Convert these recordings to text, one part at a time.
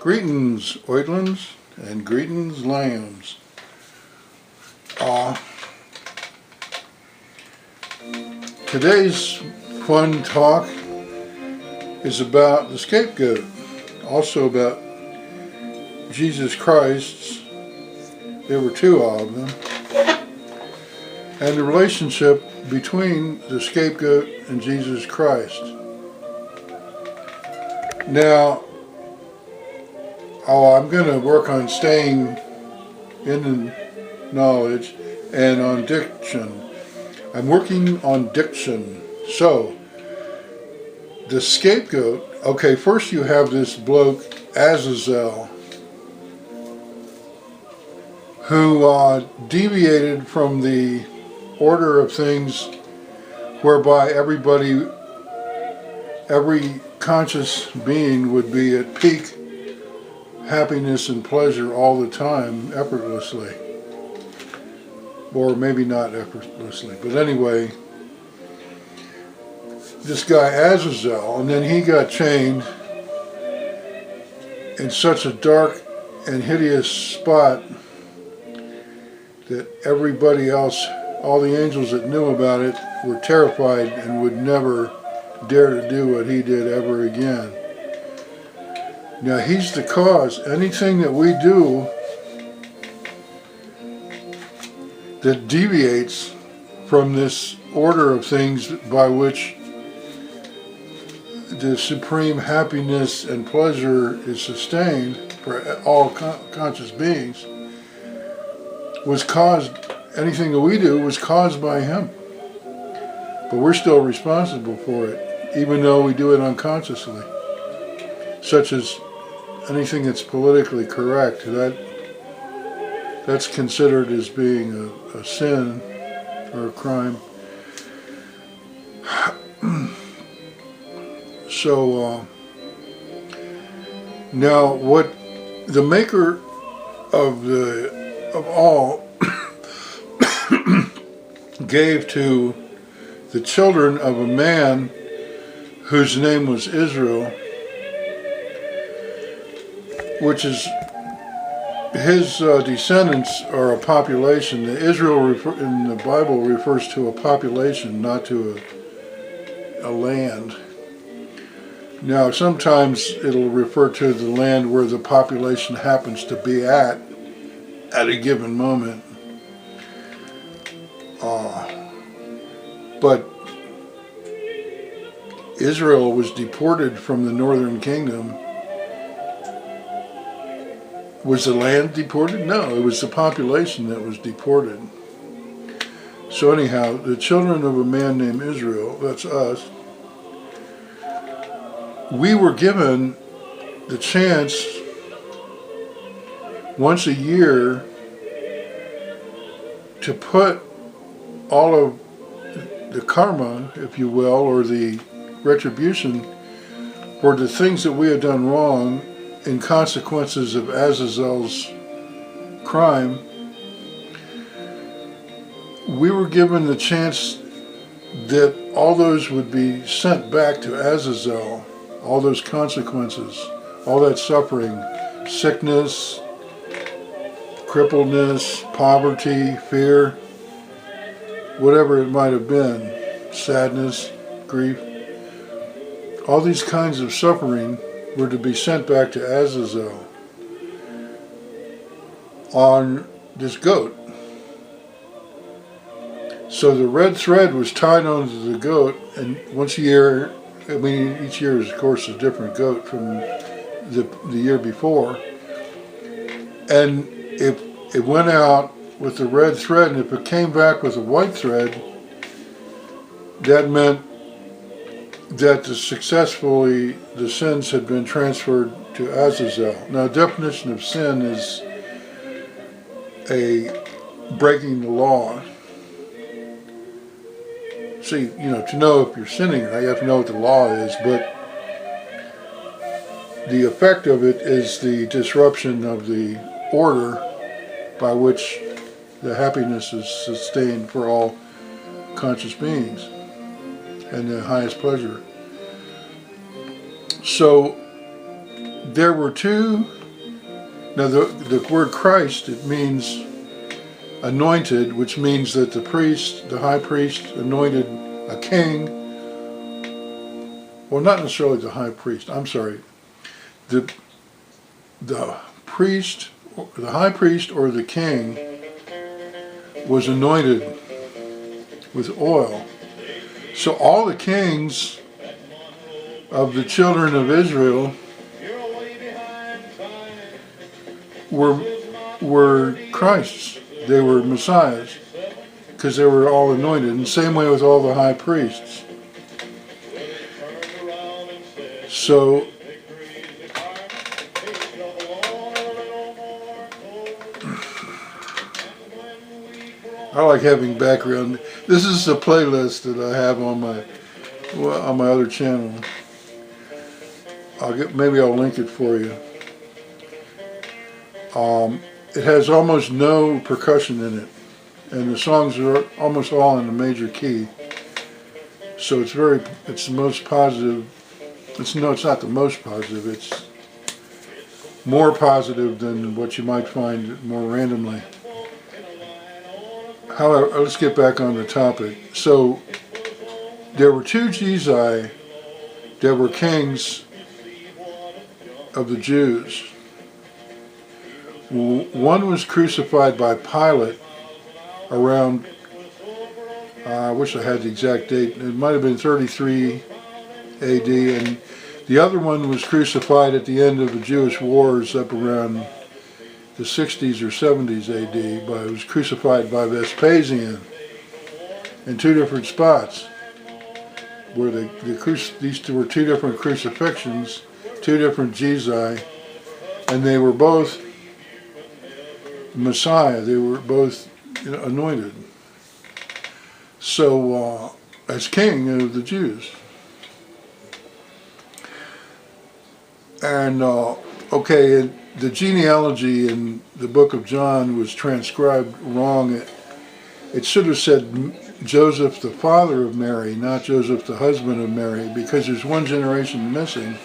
Greetings, Oitlins, and greetings, lambs. Today's fun talk is about the scapegoat, also about Jesus Christ. There were two of them, and the relationship between the scapegoat and Jesus Christ. Now, I'm going to work on staying in the knowledge and on diction. I'm working on diction. So, the scapegoat, okay, first you have this bloke, Azazel, who deviated from the order of things whereby every conscious being would be at peak happiness and pleasure all the time, effortlessly. Or maybe not effortlessly, but anyway, this guy Azazel, and then he got chained in such a dark and hideous spot that everybody else, all the angels that knew about it, were terrified and would never dare to do what he did ever again. Now he's the cause. Anything that we do that deviates from this order of things by which the supreme happiness and pleasure is sustained for all conscious beings was caused, anything that we do was caused by him. But we're still responsible for it, even though we do it unconsciously. Such as anything that's politically correct, that's considered as being a sin or a crime. So now what the maker of all gave to the children of a man whose name was Israel, which is his descendants are a population. The Israel in the Bible refers to a population, not to a land. Now, sometimes it'll refer to the land where the population happens to be at a given moment. But Israel was deported from the northern kingdom. Was the land deported? No, it was the population that was deported. So anyhow, the children of a man named Israel, that's us, we were given the chance once a year to put all of the karma, if you will, or the retribution for the things that we had done wrong in consequences of Azazel's crime. We were given the chance that all those would be sent back to Azazel, all those consequences, all that suffering, sickness, crippledness, poverty, fear, whatever it might have been, sadness, grief, all these kinds of suffering were to be sent back to Azazel on this goat. So the red thread was tied onto the goat, and once a year, I mean each year is of course a different goat from the year before, and if it went out with the red thread, and if it came back with a white thread, that meant that the sins had been transferred to Azazel. Now, definition of sin is a breaking the law. See, to know if you're sinning, you have to know what the law is, but the effect of it is the disruption of the order by which the happiness is sustained for all conscious beings and the highest pleasure. So there were two. Now the word Christ, it means anointed, which means that the high priest, anointed a king. Well, not necessarily the high priest. I'm sorry. The priest, the high priest or the king was anointed with oil. So all the kings of the children of Israel were Christs. They were Messiahs because they were all anointed. And the same way with all the high priests. So I like having background. This is a playlist that I have on my other channel. Maybe I'll link it for you. It has almost no percussion in it, and the songs are almost all in a major key. So it's the most positive. It's not the most positive. It's more positive than what you might find more randomly. However, let's get back on the topic. So there were two Jesi that were kings of the Jews. One was crucified by Pilate around, I wish I had the exact date, it might have been 33 AD, and the other one was crucified at the end of the Jewish wars up around the 60s or 70s AD, but it was crucified by Vespasian in two different spots, where these were two different crucifixions, two different Jesi, and they were both Messiah. They were both anointed. So, as king of the Jews. And, okay, the genealogy in the book of John was transcribed wrong. It should have said Joseph, the father of Mary, not Joseph, the husband of Mary, because there's one generation missing.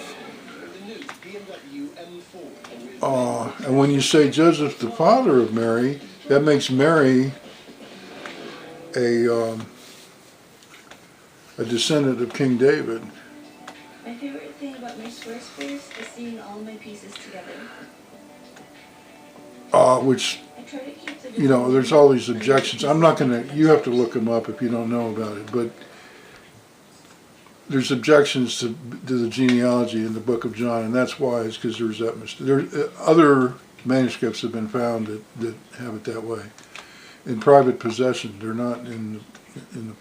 And when you say Joseph, the father of Mary, that makes Mary a descendant of King David. My favorite thing about my source verse is seeing all my pieces together. Which, I try to keep the there's all these objections. I'm not going to, you have to look them up if you don't know about it, but there's objections to the genealogy in the book of John, and that's why, it's because there's that mistake. Other manuscripts have been found that have it that way. In private possession, they're not in the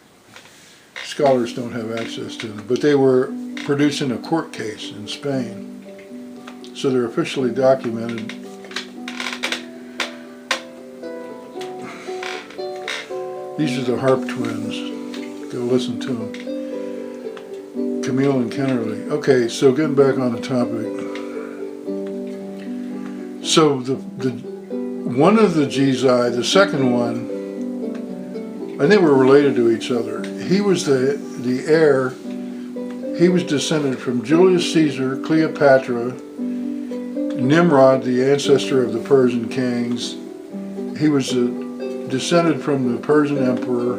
scholars don't have access to them, but they were produced in a court case in Spain, so they're officially documented. These are the Harp twins. Go listen to them. Camille and Kennerly. Okay, so getting back on the topic. So the one of the Jesi, the second one, and they were related to each other. He was the heir. He was descended from Julius Caesar, Cleopatra, Nimrod, the ancestor of the Persian kings. He was descended from the Persian emperor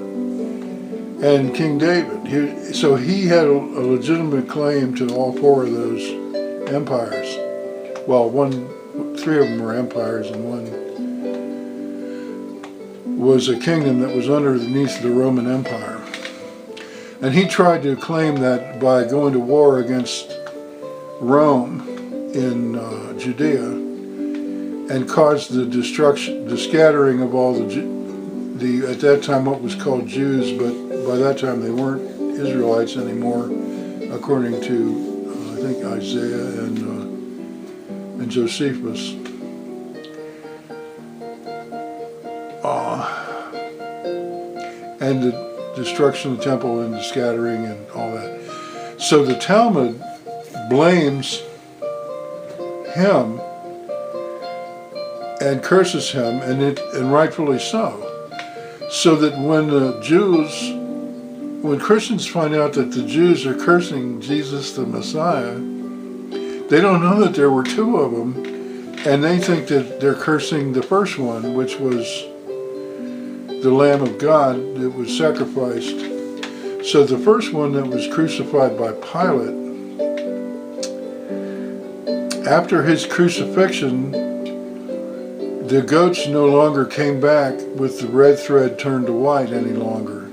and King David. So he had a legitimate claim to all four of those empires. Well, three of them were empires, and one was a kingdom that was underneath the Roman Empire. And he tried to claim that by going to war against Rome in Judea, and caused the destruction, the scattering of all the at that time what was called Jews, but by that time they weren't Israelites anymore, according to I think Isaiah and Josephus. And the destruction of the temple and the scattering and all that. So the Talmud blames him and curses him, and rightfully so. So that when Christians find out that the Jews are cursing Jesus the Messiah, They don't know that there were two of them, and they think that they're cursing the first one, which was the Lamb of God that was sacrificed. So the first one that was crucified by Pilate, after his crucifixion, the goats no longer came back with the red thread turned to white any longer.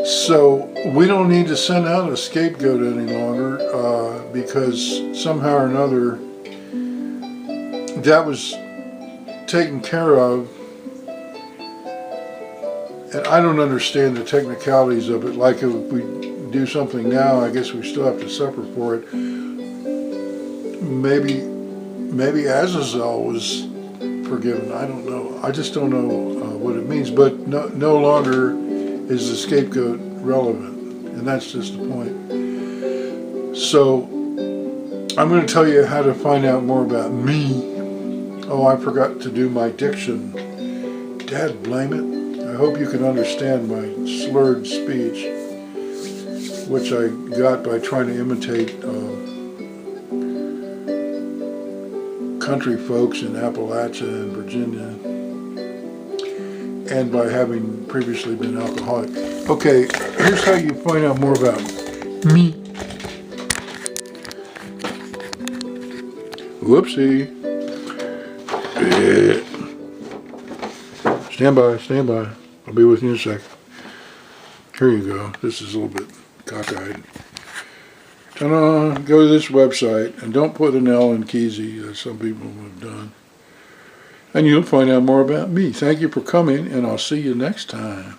So we don't need to send out a scapegoat any longer because somehow or another that was taken care of. And I don't understand the technicalities of it. Like if we do something now, I guess we still have to suffer for it. Maybe Azazel was forgiven. I don't know. I just don't know what it means. But no longer is the scapegoat relevant, and that's just the point. So I'm going to tell you how to find out more about me. Oh, I forgot to do my diction. Dad, blame it. I hope you can understand my slurred speech, which I got by trying to imitate country folks in Appalachia and Virginia, and by having previously been alcoholic. Okay, here's how you find out more about me. Whoopsie. Stand by. I'll be with you in a second. Here you go. This is a little bit cockeyed. Ta-da! Go to this website and don't put an L in Kesey, as some people have done. And you'll find out more about me. Thank you for coming, and I'll see you next time.